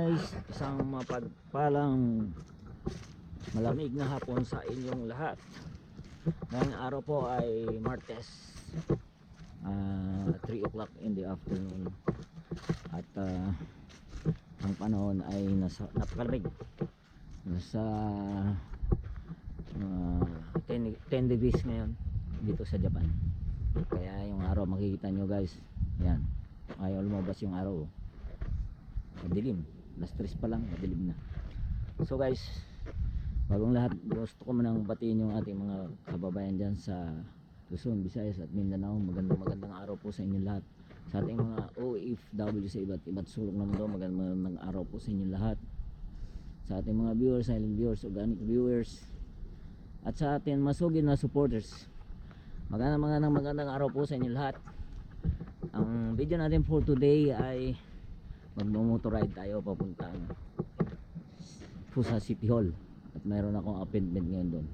guys, isang mapagpalang malamig na hapon sa inyong lahat. Ngayong araw po ay Martes, 3 o'clock in the afternoon. At ang panahon ay napakalamig. Nasa 10 degrees ngayon dito sa Japan. Kaya yung araw makikita nyo guys, yan, ayaw lumabas yung araw. Madilim, last 3 pa lang, madilim na. So guys, bagong lahat, gusto ko manang batiin yung ating mga kababayan dyan sa Luzon, Visayas at Mindanao. Magandang araw po sa inyo lahat. Sa ating mga OFW sa iba't sulok ng mundo, magandang araw po sa inyo lahat. Sa ating mga viewers, silent viewers, organic viewers, at sa ating masugid na supporters, magandang araw po sa inyo lahat. Ang video natin for today ay magmo-motorride tayo papuntang Pusa City Hall at mayroon akong appointment ngayon doon.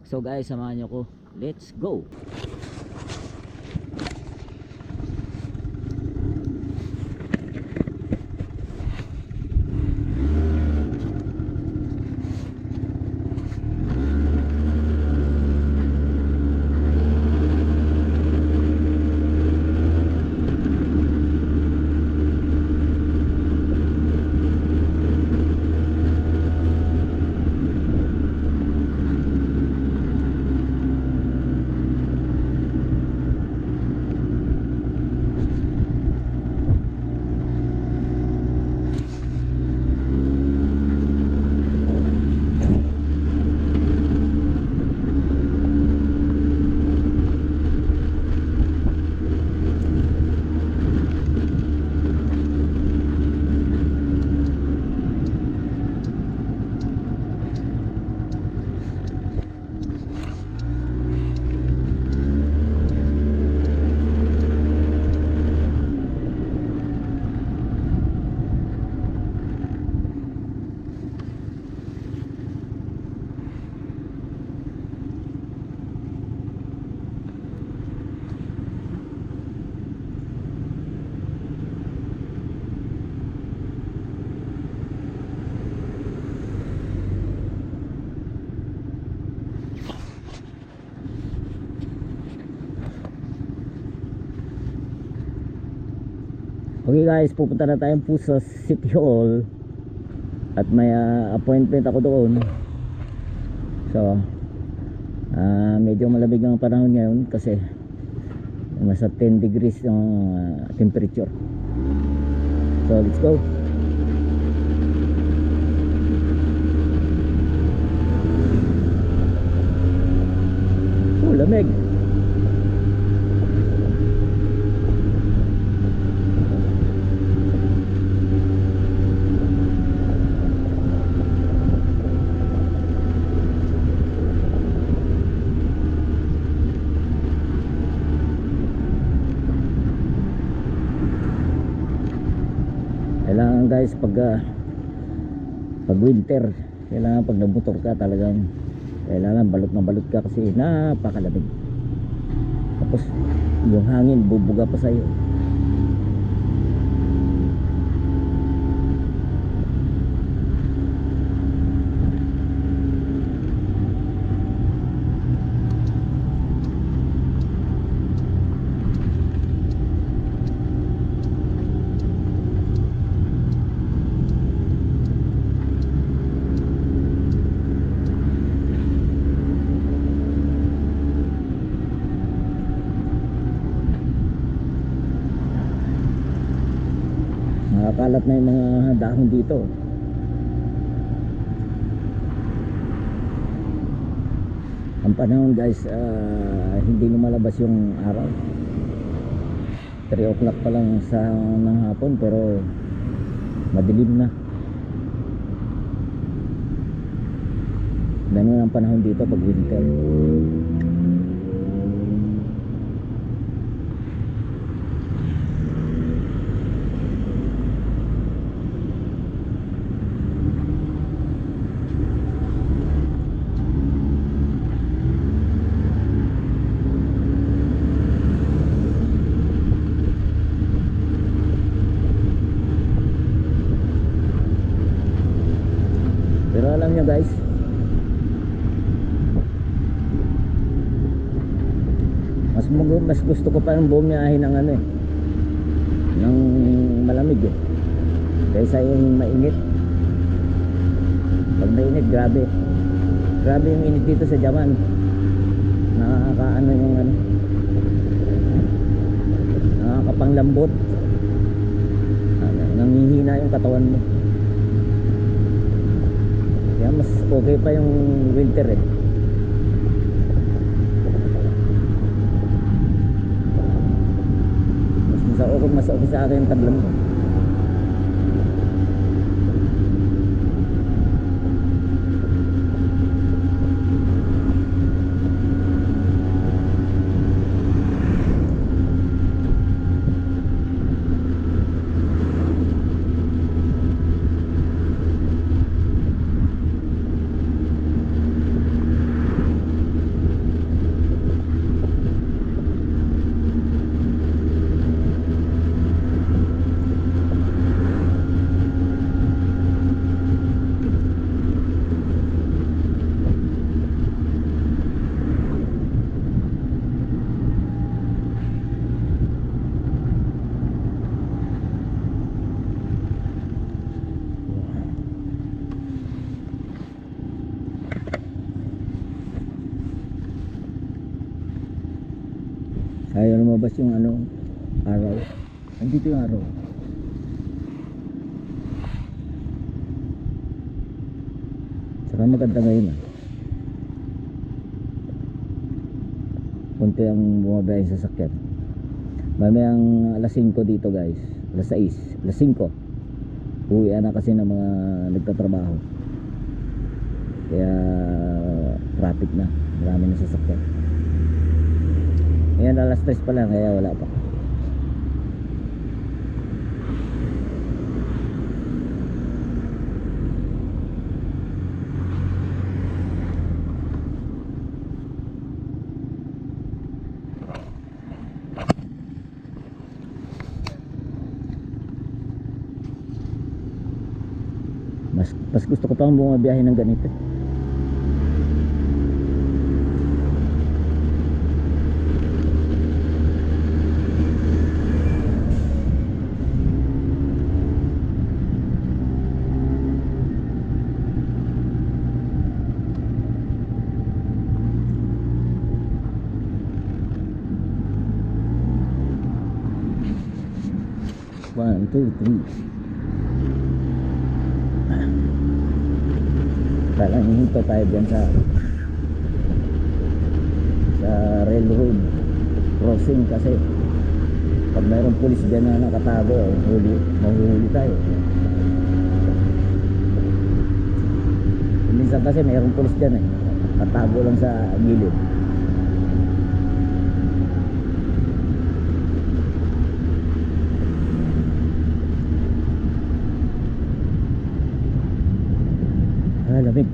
So guys, samahan nyo ko, let's go. Okay guys, pupunta na tayo po sa City Hall at may appointment ako doon. So medyo malamig ang panahon ngayon kasi nasa 10 degrees yung temperature. So let's go. Oh, lamig. Kailangan guys pag winter, kailangan pag nagmotor ka talagang kailangan balot na balot ka kasi napakalamig. Tapos yung hangin bubuga pa sa'yo. Nakakalat na yung mga dahon dito. Ang panahon guys, hindi lumalabas yung araw. 3 o'clock pa lang ng hapon pero madilim na. Ganun ang panahon dito pag winter. Pero alam nyo guys, mas gusto ko pa ng bumiyahe ng ano eh, ng malamig eh, kaysa yung mainit. Pag mainit, grabe yung init dito sa Japan. Nakakaano yung ano, nakakapanglambot, nanghihina yung katawan mo. Kaya mas okay pa yung winter eh. Mas okay sa akin yung taglamig. Ayaw lumabas yung ano, araw. Andito yung araw. Saka maganda ngayon ah. Kunti ang bumabiyahe sa sasakyan. Mamayang alas 5 dito guys. Alas 6, alas 5. Uwian na kasi ng mga nagtatrabaho. Kaya traffic na. Marami na sasakyan. Ngayon alas 3 pa lang, kaya wala pa. Mas gusto ko pang bumabiyahe ng ganito. One, two, three. Kailangan hihinto tayo dyan sa railroad crossing kasi pag mayroong pulis dyan na nakatago, mahuhuli tayo. Minsan kasi mayroong pulis dyan eh, katago lang sa gilid. Lamig.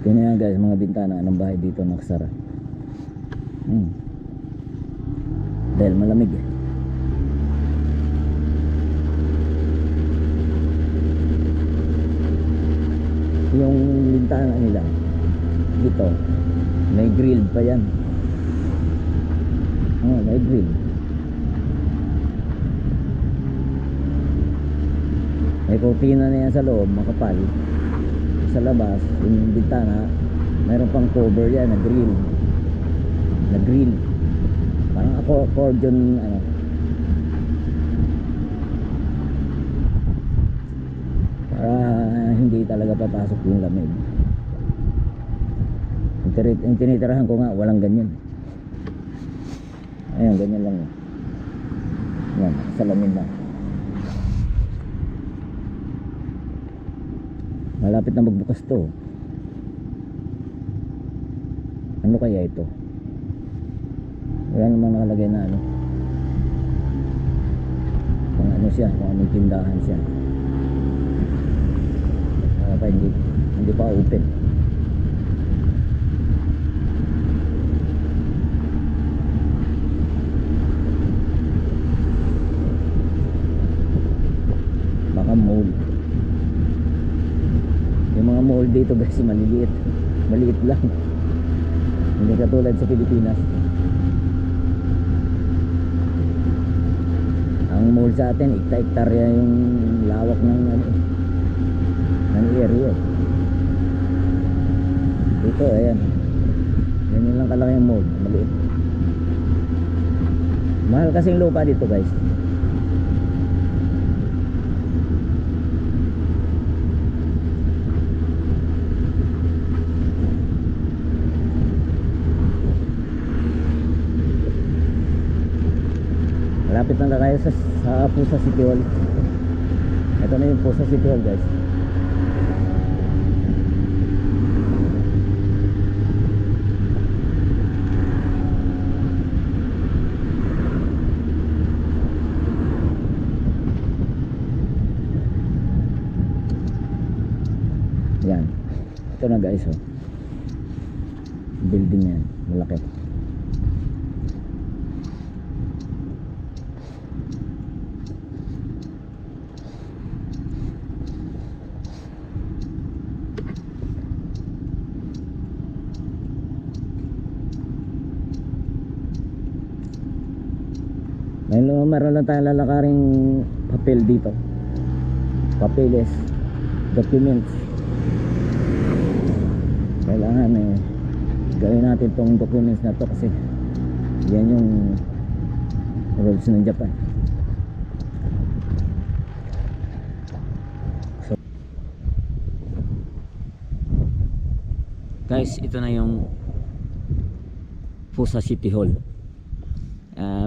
Ganyan guys, mga bintana ng bahay dito nakasara. Dahil malamig eh. Yung bintana nila dito may grill pa yan. May grill. May kurtina na yan sa loob, makapal. Sa labas yung bintana mayroon pang cover yan na grill parang accordion ano. Para hindi talaga papasok yung lamig. Yung tinitirahan ko nga walang ganyan. Ayan, ganyan lang. Yan, salamin lang. Malapit na magbukas to. Ano kaya ito? Wala namang nakalagay na ano. Kung ano siya, kung anong tindahan siya. Hindi hindi pa open. Baka mall. Yung mga mall dito guys maliliit, maliit lang, hindi katulad sa Pilipinas. Ang mall sa atin hektarya yung lawak ng ng area. Dito ayan, ganyan lang kalaki yung mall, maliit. Mahal kasing lupa dito guys. Malapit lang kayo sa Pusa City Hall. Ito na yung Pusa City Hall guys. Yan. Ito na guys oh. Building yan, malaki. Meron lang tayong lalakaring papel dito, papeles, documents. Kailangan gawin natin tong documents na to kasi yan yung rules ng Japan. So, guys, ito na yung Pusa City Hall.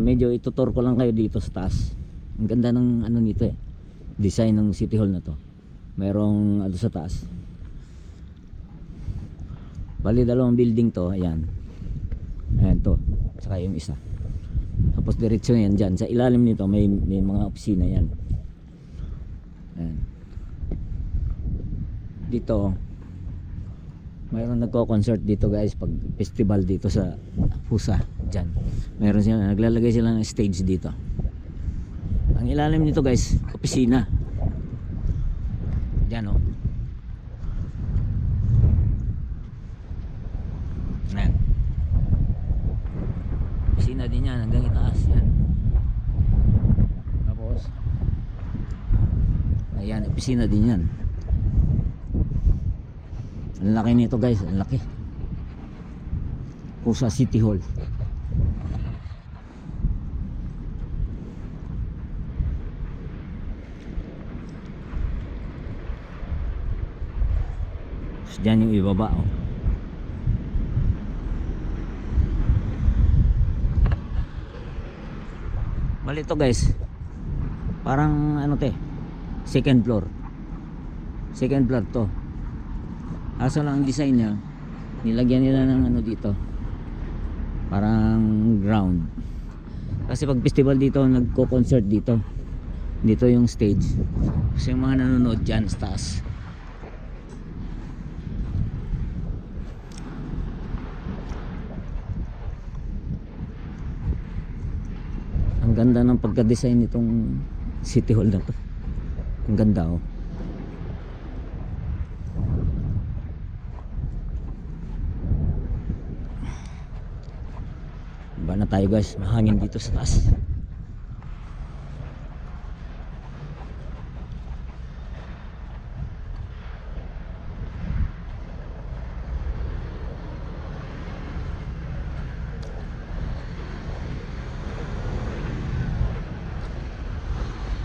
Medyo itutur ko lang kayo dito sa taas. Ang ganda ng ano nito design ng City Hall na to. Merong ano sa taas. Bali dalawang building to, ayan. Ayan to, saka yung isa. Tapos diretso yan dyan. Sa ilalim nito may mga opisina yan. Ayan. Dito mayroon nagko-concert dito guys pag festival dito sa Pusa dyan. Mayroon sila, naglalagay sila ng stage dito. Ang ilalim nito guys, opisina. Dyan oh. Ayan. Opisina din yan hanggang itaas yan. Tapos ayan, opisina din yan. Ang laki nito guys, ang laki. Pusa City Hall. So, dyan yung ibaba oh. Bali ito guys, parang ano te, second floor to. Aso lang ang design niya, nilagyan nila ng ano dito, parang ground. Kasi pag festival dito, nagko-concert dito. Dito yung stage. Kasi yung mga nanonood dyan sa taas. Ang ganda ng pagka-design nitong City Hall na to. Ang ganda oh. Ba na tayo guys, mahangin dito sa taas.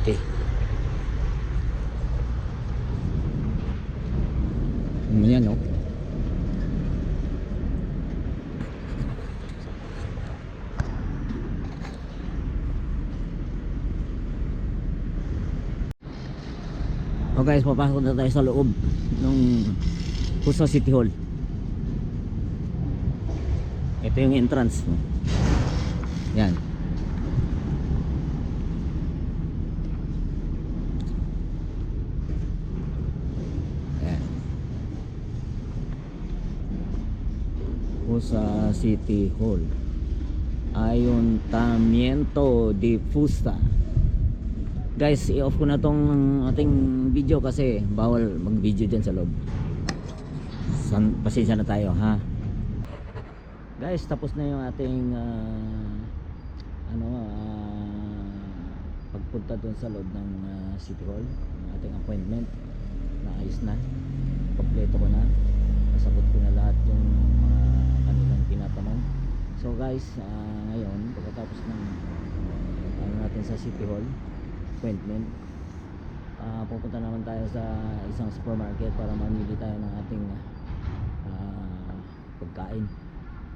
Okay. Yan no. So guys, papasok na tayo sa loob ng Pusa City Hall. Ito yung entrance. Yan. Yan. sa City Hall. Ayuntamiento de Fusta. Guys, i-off ko na tong ating video kasi bawal mag-video dyan sa loob. Pasensya na tayo ha. Guys, tapos na yung ating pagpunta doon sa loob ng City Hall. Yung ating appointment. Naayos na. Kompleto ko na. Nasagot ko na lahat yung mga kanilang tinatanong. So guys, ngayon pagkatapos ng natin sa City Hall appointment, pupunta naman tayo sa isang supermarket para mamili tayo ng ating pagkain.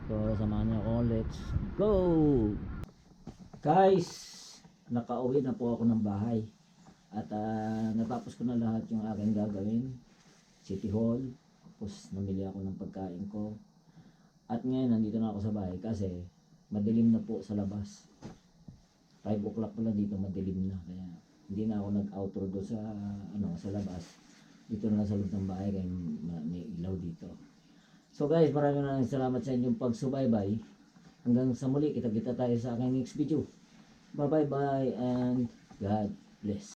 So samahan niyo ako, let's go! Guys, nakauwi na po ako ng bahay at natapos ko na lahat yung aking gagawin. City Hall, tapos namili ako ng pagkain ko. At ngayon nandito na ako sa bahay kasi madilim na po sa labas. 5 o'clock pa lang dito, madilim na. Kaya hindi na ako nag-outro doon sa sa labas. Dito na sa loob ng bahay kaya may ilaw dito. So guys, maraming salamat sa inyong pagsubaybay. Hanggang sa muli, kita-kita tayo sa aking next video. Bye bye and God bless.